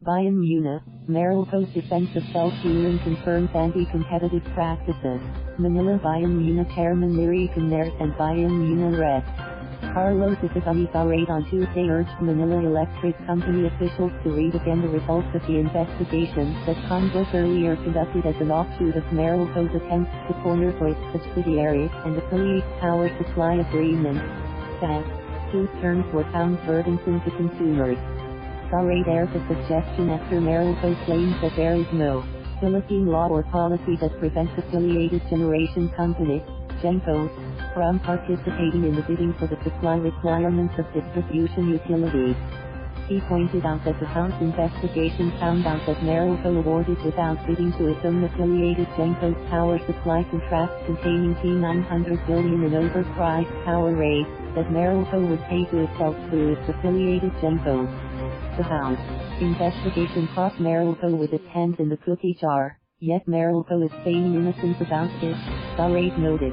Bayan Muna, Meralco's defense of self-healing confirms anti-competitive practices. Manila Bayan Muna Chairman Miri Connert and Bayan Muna Rep. Carlos Isabanifarade on Tuesday urged Manila Electric Company officials to read again the results of the investigation that Congress earlier conducted as an offshoot of Meralco's attempts to corner for its subsidiary and affiliate power supply agreement, SAP, whose terms were found burdensome to consumers. Farade aired the suggestion after Meralco claims that there is no Philippine law or policy that prevents affiliated generation companies, GenCos, from participating in the bidding for the supply requirements of distribution utilities. He pointed out that the House investigation found out that Meralco awarded without bidding to its own affiliated GenCos power supply contracts containing P900 billion in overpriced power rates that Meralco would pay to itself through its affiliated GenCos. The House investigation caught Meralco with its hands in the cookie jar, yet Meralco is feigning innocence about this, Farade noted.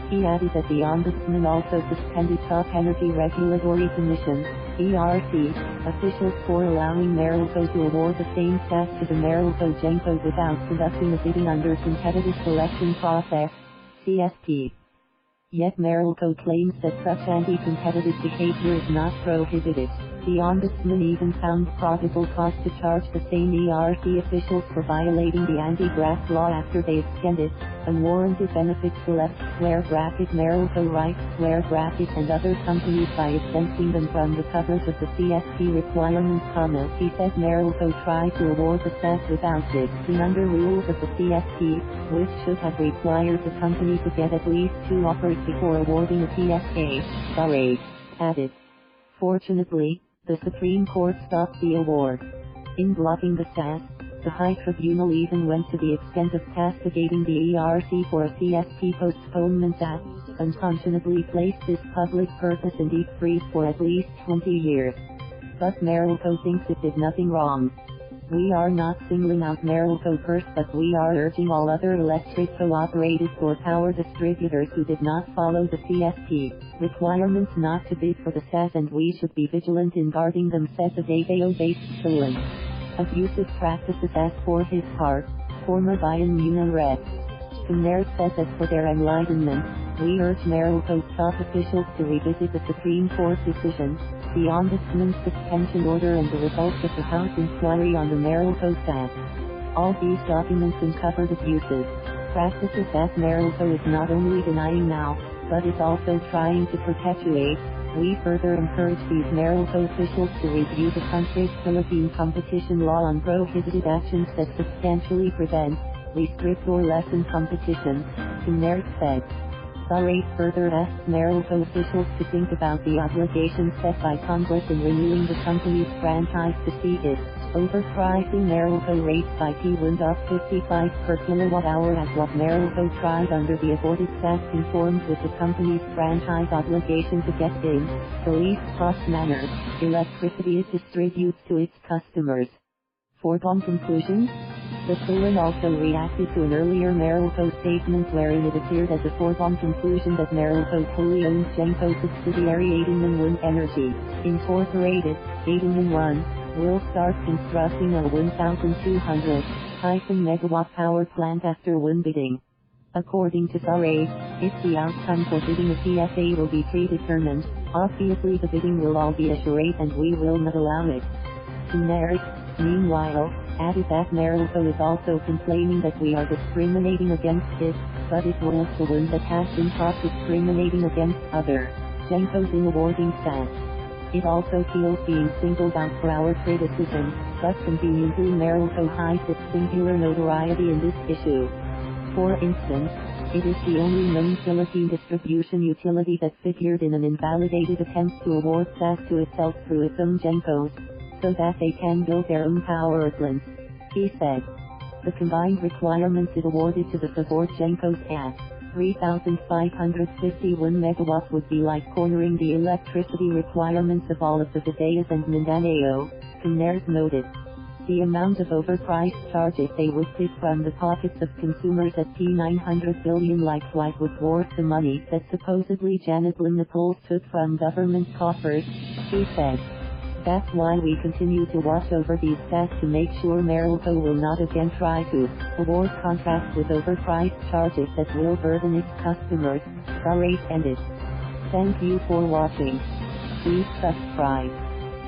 He added that the Ombudsman also suspended Top Energy Regulatory Commission, ERC, officials for allowing Meralco to award the same staff to the Meralco GenCo without conducting a bidding under competitive selection process, CSP. Yet Meralco claims that such anti-competitive behavior is not prohibited. The Ombudsman even found probable cause to charge the same ERC officials for violating the anti-graft law after they extended unwarranted benefits to Meralco rights and other companies by exempting them from the coverage of the CSP requirements, he said Meralco tried to award the staff without it, under rules of the CSP, which should have required the company to get at least 2 offers before awarding a PSA, Farade added. Fortunately, the Supreme Court stopped the award. In blocking the staff, the High Tribunal even went to the extent of castigating the ERC for a CSP postponement that unconscionably placed this public purpose in deep freeze for at least 20 years. But Meralco thinks it did nothing wrong. We are not singling out Meralco first, but we are urging all other electric co-operated or power distributors who did not follow the CSP requirements not to bid for the SAS, and we should be vigilant in guarding them, said the Davao-based stolen abusive practices as for his part, former Bayan Muna Rep. Connert said that for their enlightenment, we urge Meralco's top officials to revisit the Supreme Court decision, the Ombudsman's suspension order and the results of the House inquiry on the Meralco SAS. All these documents uncovered abuses, practices that Meralco is not only denying now, but is also trying to perpetuate. We further encourage these Meralco officials to review the country's Philippine competition law on prohibited actions that substantially prevent, restrict or lessen competition, Connert said. Farade further asked Meralco officials to think about the obligations set by Congress in renewing the company's franchise to see it, overpricing Meralco rates by P1.55 per kilowatt-hour as what Meralco tried under the aborted SAS conformed with the company's franchise obligation to get in the least cost manner electricity it distributes to its customers. Foregone conclusions? The Sulan also reacted to an earlier Meralco statement wherein it appeared as a foregone conclusion that Meralco's wholly owned GenCo subsidiary Aidingman Wind Energy, Incorporated, Aidingman 1, will start constructing a 1,200 megawatt power plant after wind bidding. According to Farade, if the outcome for bidding a PSA will be predetermined, obviously the bidding will all be a charade and we will not allow it. Connert, meanwhile, added that Meralco is also complaining that we are discriminating against it, but it was the one that has been caught discriminating against other GenCos in awarding SAS. It also feels being singled out for our criticism, but conveniently Meralco hides its singular notoriety in this issue. For instance, it is the only known Philippine distribution utility that figured in an invalidated attempt to award SAS to itself through its own GenCos, so that they can build their own power plants, he said. The combined requirements it awarded to the support GenCos at 3,551 megawatts would be like cornering the electricity requirements of all of the Visayas and Mindanao, Connert noted. The amount of overpriced charges they would take from the pockets of consumers at P900 billion likewise would dwarf the money that supposedly Janet Lim Nichols took from government coffers, he said. That's why we continue to watch over these stats to make sure Meralco will not again try to award contracts with overpriced charges that will burden its customers. The rate ended. Thank you for watching. Please subscribe.